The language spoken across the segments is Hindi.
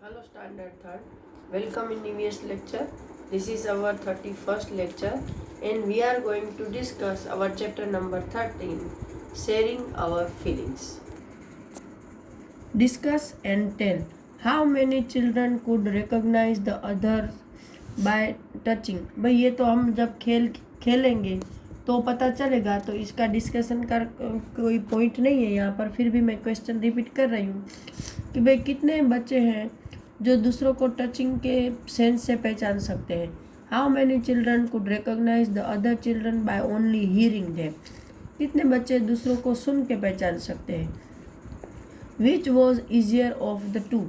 Hello Standard 3rd. Welcome in EVS lecture. This is our 31st lecture and we are going to discuss our chapter number 13, sharing our feelings. Discuss and tell. How many children could recognize the others by touching? भाई ये तो हम जब खेलेंगे तो पता चलेगा, तो इसका डिस्कशन कर कोई पॉइंट नहीं है यहाँ पर। फिर भी मैं क्वेश्चन रिपीट कर रही हूँ कि भाई कितने बच्चे हैं जो दूसरों को टचिंग के सेंस से पहचान सकते हैं। How many children could recognise the other children by only hearing them? कितने बच्चे दूसरों को सुन के पहचान सकते हैं। Which was easier of the two?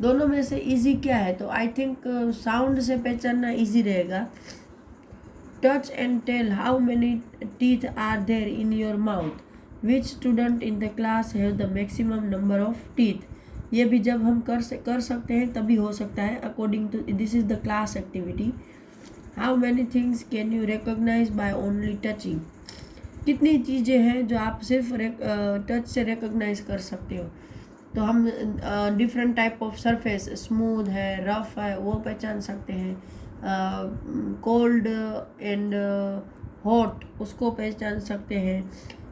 दोनों में से ईजी क्या है? तो आई थिंक साउंड से पहचानना ईजी रहेगा। Touch and tell. How many teeth are there in your mouth? Which student in the class have the maximum number of teeth? ये भी जब हम कर सकते हैं तभी हो सकता है, according to this is the class activity. How many things can you recognise by only touching? कितनी चीज़ें हैं जो आप सिर्फ टच से रिकॉग्नाइज कर सकते हो। तो हम different type of surface, smooth है, रफ है, वो पहचान सकते हैं। कोल्ड एंड हॉट, उसको पहचान सकते हैं।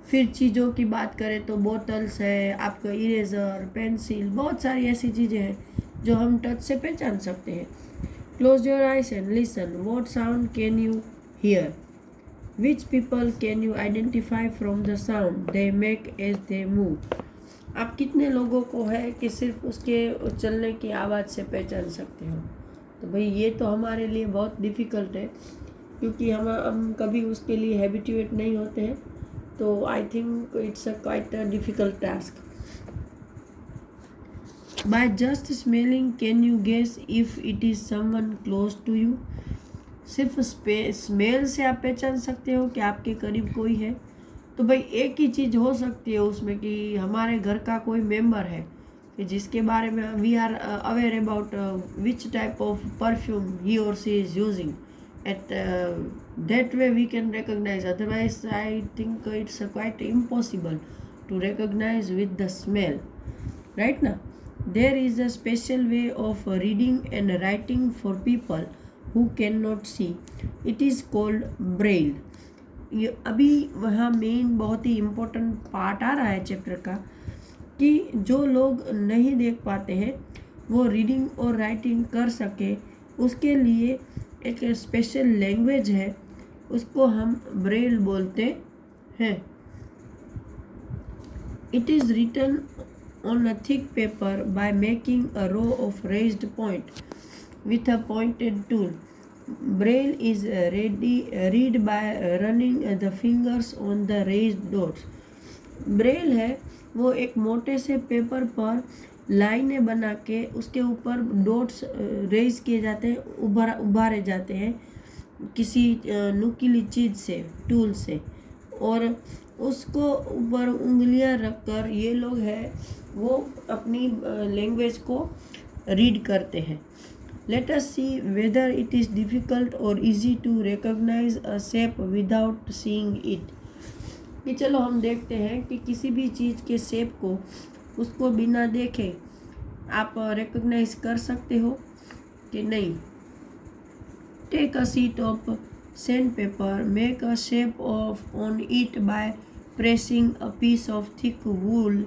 फिर चीज़ों की बात करें तो बोटल्स है, आपका इरेज़र, पेंसिल, बहुत सारी ऐसी चीज़ें हैं जो हम टच से पहचान सकते हैं। Close your eyes and listen. What sound can you hear? Which people can you identify from the sound they make as they move? आप कितने लोगों को है कि सिर्फ उसके चलने की आवाज़ से पहचान सकते हो? तो भाई ये तो हमारे लिए बहुत डिफ़िकल्ट है, क्योंकि हम कभी उसके लिए हैबिट्यूएट नहीं होते हैं। तो I think it's quite a difficult task. By just smelling can you guess if it is someone close to you? सिर्फ स्मेल से आप पहचान सकते हो कि आपके करीब कोई है। तो भाई एक ही चीज़ हो सकती है उसमें कि हमारे घर का कोई मेंबर है कि जिसके बारे में we are aware about which type of perfume he or she is using. At that way we can recognize. Otherwise I think it's quite impossible to recognize with the smell, right? Now there is a special way of reading and writing for people who cannot see. It is called braille. ये अभी वहाँ मेन बहुत ही इम्पोर्टेंट पार्ट आ रहा है चैप्टर का, कि जो लोग नहीं देख पाते हैं वो रीडिंग और राइटिंग कर सके, उसके लिए एक स्पेशल लैंग्वेज है, उसको हम ब्रेल बोलते हैं. It is written on a thick paper by making a row of raised point with a pointed tool. Braille is read by running the fingers on the raised dots. Braille है वो एक मोटे से पेपर पर लाइनें बना के उसके ऊपर डॉट्स रेज किए जाते हैं, उभारे जाते हैं किसी नुकीली चीज़ से, टूल से, और उसको ऊपर उंगलियां रखकर ये लोग हैं वो अपनी लैंग्वेज को रीड करते हैं. Let us see whether it is difficult or easy to recognise a shape without seeing it. कि चलो हम देखते हैं कि किसी भी चीज़ के शेप को, उसको बिना देखे आप रिकॉग्नाइज कर सकते हो कि नहीं. Take a sheet of sand paper, make a shape of on it by pressing a piece of thick wool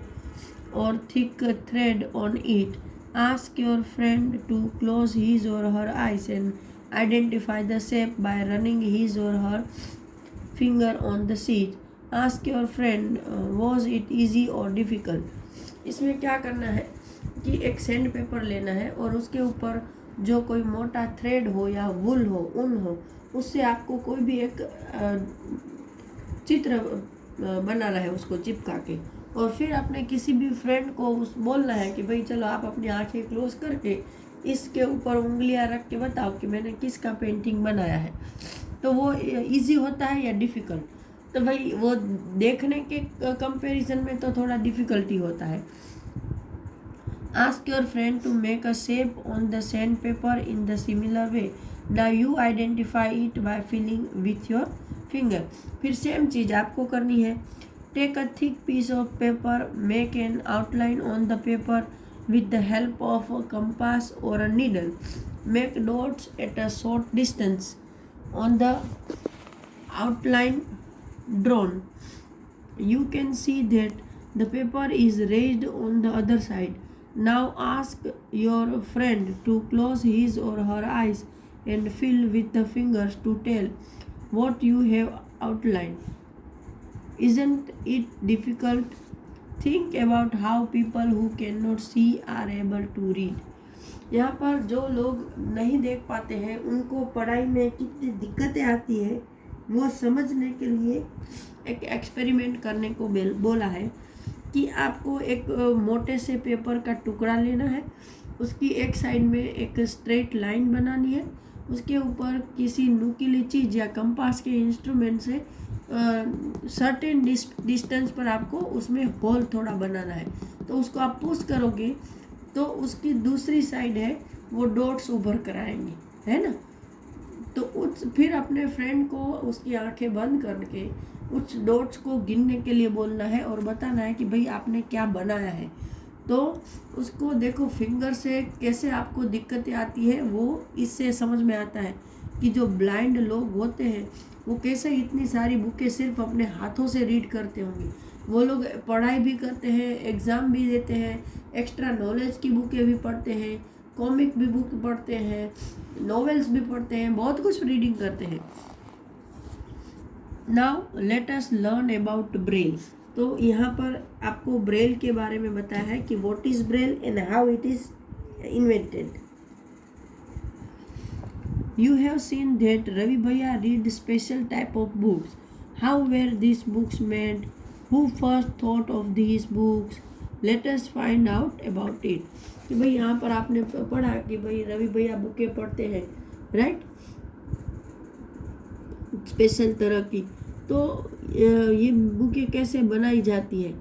or thick thread on it. Ask your friend to close his or her eyes and identify the shape by running his or her finger on the sheet. Ask your friend was it easy or difficult. इसमें क्या करना है कि एक सैंड पेपर लेना है और उसके ऊपर जो कोई मोटा थ्रेड हो या वुल हो, ऊन हो, उससे आपको कोई भी एक चित्र बनाना है, उसको चिपका के, और फिर अपने किसी भी फ्रेंड को बोलना है कि भाई चलो आप अपनी आंखें क्लोज करके इसके ऊपर उंगलियां रख के बताओ कि मैंने किसका पेंटिंग बनाया है. तो वो इजी होता है या डिफ़िकल्ट? तो भाई वो देखने के कंपैरिजन में तो थोड़ा डिफ़िकल्टी होता है. Ask your friend to make a shape on the sand paper in the similar way. Now you identify it by feeling with your finger. फिर सेम चीज़ आपको करनी है. Take a thick piece of paper, make an outline on the paper with the help of a compass or a needle. Make dots at a short distance on the outline drawn. You can see that the paper is raised on the other side. Now ask your friend to close his or her eyes and fill with the fingers to tell what you have outlined. Isn't it difficult? Think about how people who cannot see are able to read. यहाँ पर जो लोग नहीं देख पाते हैं उनको पढ़ाई में कितनी दिक्कतें आती है वो समझने के लिए एक एक्सपेरिमेंट करने को बोला है कि आपको एक मोटे से पेपर का टुकड़ा लेना है, उसकी एक साइड में एक स्ट्रेट लाइन बनानी है, उसके ऊपर किसी नुकीली चीज़ या कंपास के इंस्ट्रूमेंट से सर्टेन डिस्टेंस पर आपको उसमें होल थोड़ा बनाना है। तो उसको आप पुश करोगे तो उसकी दूसरी साइड है वो डॉट्स उभर कर आएंगे, है ना। तो फिर अपने फ्रेंड को उसकी आंखें बंद करके उस डॉट्स को गिनने के लिए बोलना है और बताना है कि भाई आपने क्या बनाया है। तो उसको देखो फिंगर से कैसे आपको दिक्कतें आती है वो इससे समझ में आता है कि जो ब्लाइंड लोग होते हैं वो कैसे इतनी सारी बुकें सिर्फ अपने हाथों से रीड करते होंगे। वो लोग पढ़ाई भी करते हैं, एग्ज़ाम भी देते हैं, एक्स्ट्रा नॉलेज की बुकें भी पढ़ते हैं, कॉमिक भी बुक पढ़ते हैं, नॉवेल्स भी पढ़ते हैं, बहुत कुछ रीडिंग करते हैं। Now let us learn about Braille. तो यहाँ पर आपको ब्रेल के बारे में बताया है कि what is Braille and how it is invented. You have seen that Ravi Bhaiya read special type of books. How were these books made? Who first thought of these books? Let us find out about it. कि भाई यहाँ पर आपने पढ़ा कि भाई रवि भैया बुकें पढ़ते हैं, राइट, स्पेशल तरह की। तो ये बुकें कैसे बनाई जाती है,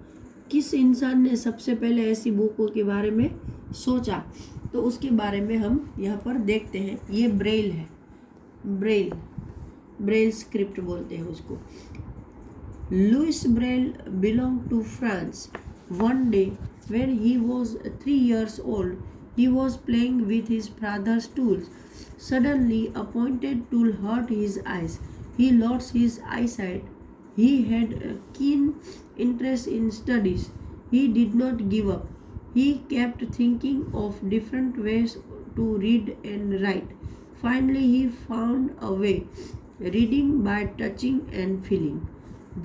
किस इंसान ने सबसे पहले ऐसी बुकों के बारे में सोचा, तो उसके बारे में हम यहाँ पर देखते हैं। ये ब्रेल है, ब्रेल स्क्रिप्ट बोलते हैं उसको। Louis Braille belong to France. One day when he was 3 years old, he was playing with his father's tools. Suddenly, a pointed tool hurt his eyes. He lost his eyesight. He had a keen interest in studies. He did not give up. He kept thinking of different ways to read and write. Finally, he found a way, reading by touching and feeling.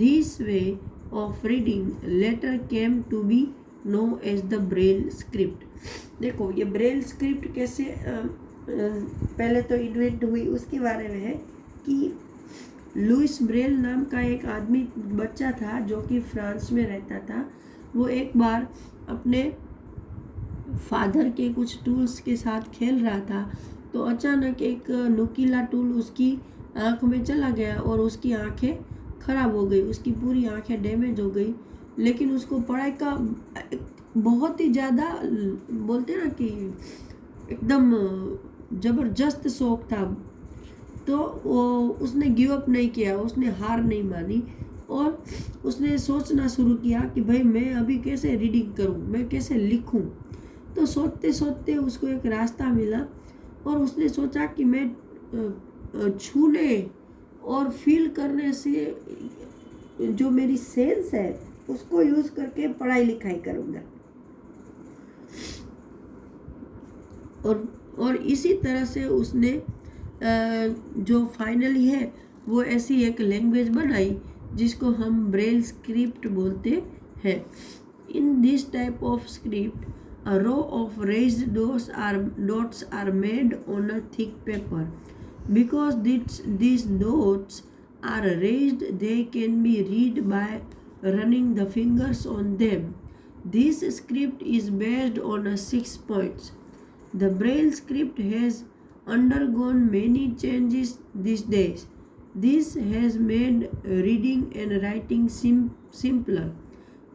This way of reading later came to be known as the Braille script. देखो ये ब्रेल स्क्रिप्ट कैसे पहले तो इन्वेंट हुई उसके बारे में है कि लुइस ब्रेल नाम का एक आदमी बच्चा था जो कि फ्रांस में रहता था। वो एक बार अपने फादर के कुछ टूल्स के साथ खेल रहा था तो अचानक एक नुकीला टूल उसकी आँख में चला गया और उसकी आँखें ख़राब हो गई, उसकी पूरी आँखें डैमेज हो गई। लेकिन उसको पढ़ाई का बहुत ही ज़्यादा बोलते ना कि एकदम ज़बरदस्त शौक़ था। तो उसने गिव अप नहीं किया, उसने हार नहीं मानी और उसने सोचना शुरू किया कि भाई मैं अभी कैसे रीडिंग करूं, मैं कैसे लिखूं। तो सोचते सोचते उसको एक रास्ता मिला और उसने सोचा कि मैं छूने और फील करने से जो मेरी सेंस है उसको यूज़ करके पढ़ाई लिखाई करूँगा। और इसी तरह से उसने जो फाइनली है वो ऐसी एक लैंग्वेज बनाई जिसको हम ब्रेल स्क्रिप्ट बोलते हैं। In this type of script a row of raised dots are made on a thick paper. Because these dots are raised, they can be read by running the fingers on them. This script is based on 6 points. The Braille script has undergone many changes these days. This has made reading and writing simpler.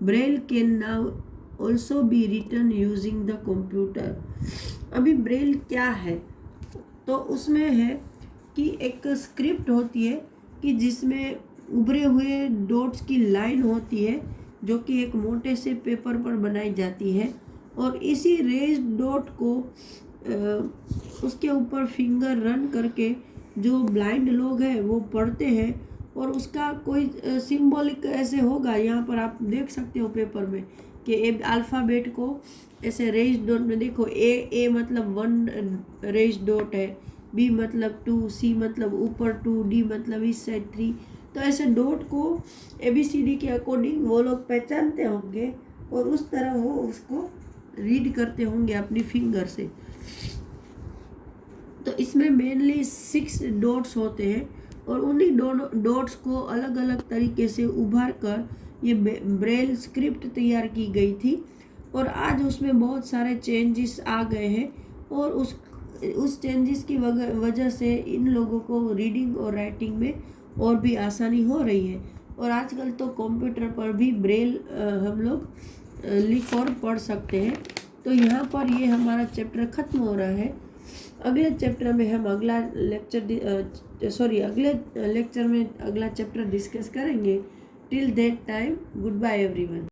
Braille can now also be written using the computer. अभी ब्रेल क्या है तो उसमें है कि एक स्क्रिप्ट होती है कि जिसमें उभरे हुए डॉट्स की लाइन होती है जो कि एक मोटे से पेपर पर बनाई जाती है और इसी रेज डॉट को उसके ऊपर फिंगर रन करके जो ब्लाइंड लोग हैं वो पढ़ते हैं, और उसका कोई सिंबॉलिक ऐसे होगा, यहाँ पर आप देख सकते हो पेपर में कि अल्फ़ाबेट को ऐसे रेज डॉट में देखो, ए मतलब 1 रेज डॉट है, बी मतलब 2, सी मतलब ऊपर 2, डी मतलब इस साइड 3। तो ऐसे डॉट को ABCD के अकॉर्डिंग वो लोग पहचानते होंगे और उस तरह वो उसको रीड करते होंगे अपनी फिंगर से। तो इसमें मेनली 6 डॉट्स होते हैं और उन्हीं डॉट्स को अलग अलग तरीके से उभार कर ये ब्रेल स्क्रिप्ट तैयार की गई थी, और आज उसमें बहुत सारे चेंजेस आ गए हैं, और उस चेंजेस की वजह से इन लोगों को रीडिंग और राइटिंग में और भी आसानी हो रही है। और आजकल तो कंप्यूटर पर भी ब्रेल हम लोग लिख और पढ़ सकते हैं। तो यहाँ पर ये हमारा चैप्टर ख़त्म हो रहा है। अगले चैप्टर में हम अगले लेक्चर में अगला चैप्टर डिस्कस करेंगे। Till that time, good bye everyone.